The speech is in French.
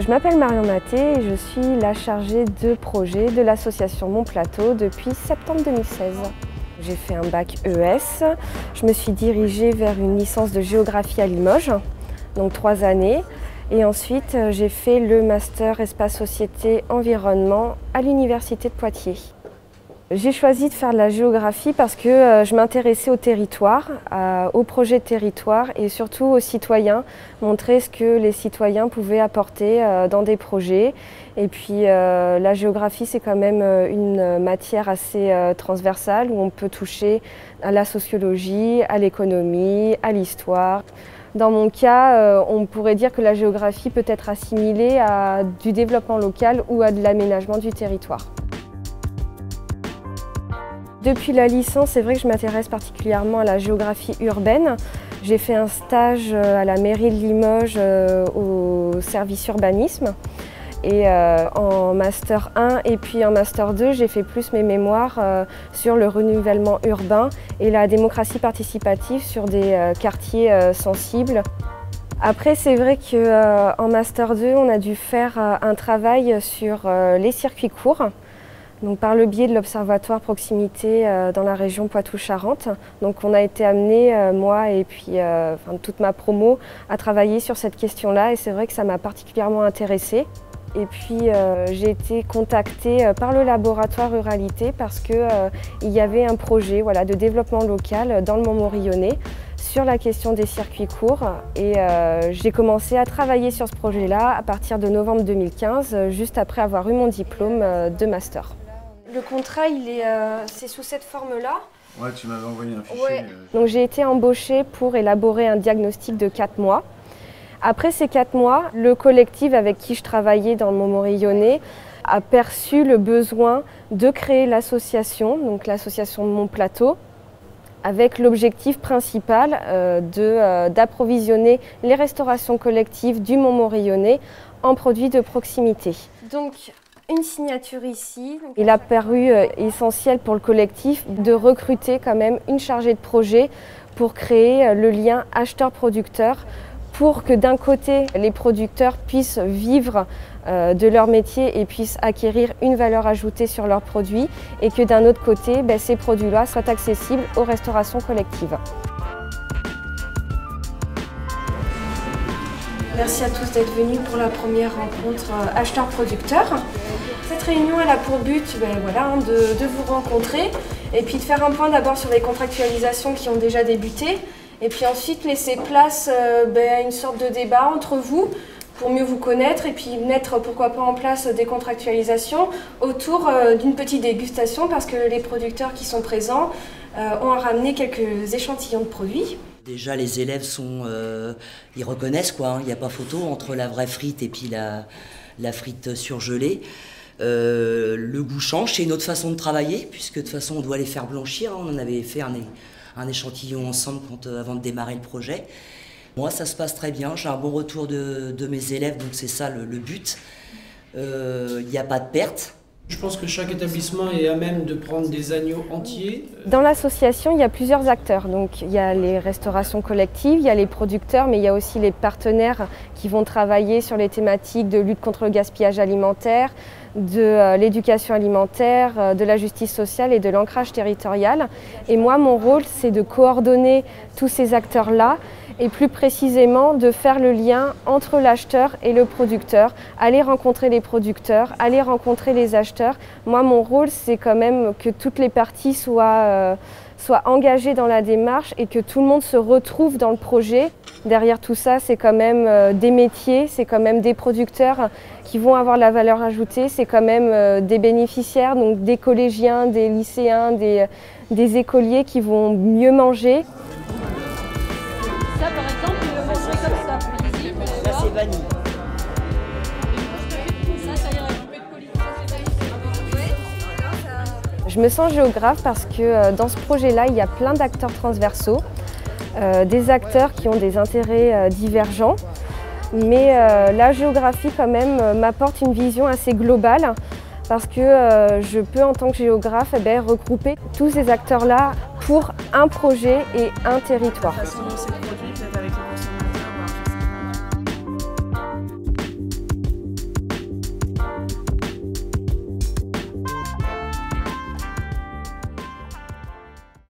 Je m'appelle Marion Maté et je suis la chargée de projet de l'association Mon Plateau depuis septembre 2016. J'ai fait un bac ES, je me suis dirigée vers une licence de géographie à Limoges, donc 3 années. Et ensuite, j'ai fait le master Espace Société Environnement à l'Université de Poitiers. J'ai choisi de faire de la géographie parce que je m'intéressais au territoire, au projet de territoire et surtout aux citoyens, montrer ce que les citoyens pouvaient apporter dans des projets. Et puis la géographie, c'est quand même une matière assez transversale où on peut toucher à la sociologie, à l'économie, à l'histoire. Dans mon cas, on pourrait dire que la géographie peut être assimilée à du développement local ou à de l'aménagement du territoire. Depuis la licence, c'est vrai que je m'intéresse particulièrement à la géographie urbaine. J'ai fait un stage à la mairie de Limoges au service urbanisme. Et en Master 1 et puis en Master 2, j'ai fait plus mes mémoires sur le renouvellement urbain et la démocratie participative sur des quartiers sensibles. Après, c'est vrai qu'en Master 2, on a dû faire un travail sur les circuits courts. Donc, par le biais de l'Observatoire Proximité dans la région Poitou-Charentes. Donc on a été amené, moi et puis toute ma promo, à travailler sur cette question-là et c'est vrai que ça m'a particulièrement intéressée. Et puis j'ai été contactée par le laboratoire Ruralité parce qu'il y avait un projet de développement local dans le Mont-Morillonnais sur la question des circuits courts. Et j'ai commencé à travailler sur ce projet-là à partir de novembre 2015, juste après avoir eu mon diplôme de master. Le contrat, c'est sous cette forme-là. Ouais, tu m'avais envoyé un fichier. Ouais. Donc j'ai été embauchée pour élaborer un diagnostic de 4 mois. Après ces 4 mois, le collectif avec qui je travaillais dans le Mont-Morillonnais a perçu le besoin de créer l'association, donc l'association Mon Plateau, avec l'objectif principal d'approvisionner les restaurations collectives du Mont-Morillonnais en produits de proximité. Donc, une signature ici. Il a paru essentiel pour le collectif de recruter quand même une chargée de projet pour créer le lien acheteur-producteur pour que d'un côté, les producteurs puissent vivre de leur métier et puissent acquérir une valeur ajoutée sur leurs produits et que d'un autre côté, ces produits-là soient accessibles aux restaurations collectives. Merci à tous d'être venus pour la première rencontre acheteur-producteur. Cette réunion elle a pour but de vous rencontrer et puis de faire un point d'abord sur les contractualisations qui ont déjà débuté et puis ensuite laisser place à une sorte de débat entre vous pour mieux vous connaître et puis mettre pourquoi pas en place des contractualisations autour d'une petite dégustation parce que les producteurs qui sont présents ont ramené quelques échantillons de produits. Déjà les élèves ils reconnaissent quoi, il n'y a pas photo entre la vraie frite et puis la frite surgelée. Le goût change, c'est une autre façon de travailler puisque de toute façon on doit les faire blanchir. On en avait fait un échantillon ensemble avant de démarrer le projet. Moi ça se passe très bien, j'ai un bon retour de mes élèves donc c'est ça le but. Il n'y a pas de perte. Je pense que chaque établissement est à même de prendre des agneaux entiers. Dans l'association, il y a plusieurs acteurs. Donc, il y a les restaurations collectives, il y a les producteurs, mais il y a aussi les partenaires qui vont travailler sur les thématiques de lutte contre le gaspillage alimentaire, de l'éducation alimentaire, de la justice sociale et de l'ancrage territorial. Et moi, mon rôle, c'est de coordonner tous ces acteurs-là et plus précisément de faire le lien entre l'acheteur et le producteur, aller rencontrer les producteurs, aller rencontrer les acheteurs. Moi, mon rôle, c'est quand même que toutes les parties soient engagées dans la démarche et que tout le monde se retrouve dans le projet. Derrière tout ça, c'est quand même des métiers, c'est quand même des producteurs qui vont avoir la valeur ajoutée, c'est quand même des bénéficiaires, donc des collégiens, des lycéens, des écoliers qui vont mieux manger. Ça, par exemple, il le mangerait comme ça. Là, c'est vanille. Ça irait. Je me sens géographe parce que dans ce projet-là, il y a plein d'acteurs transversaux, des acteurs qui ont des intérêts divergents. Mais la géographie, quand même, m'apporte une vision assez globale parce que je peux, en tant que géographe, regrouper tous ces acteurs-là pour un projet et un territoire.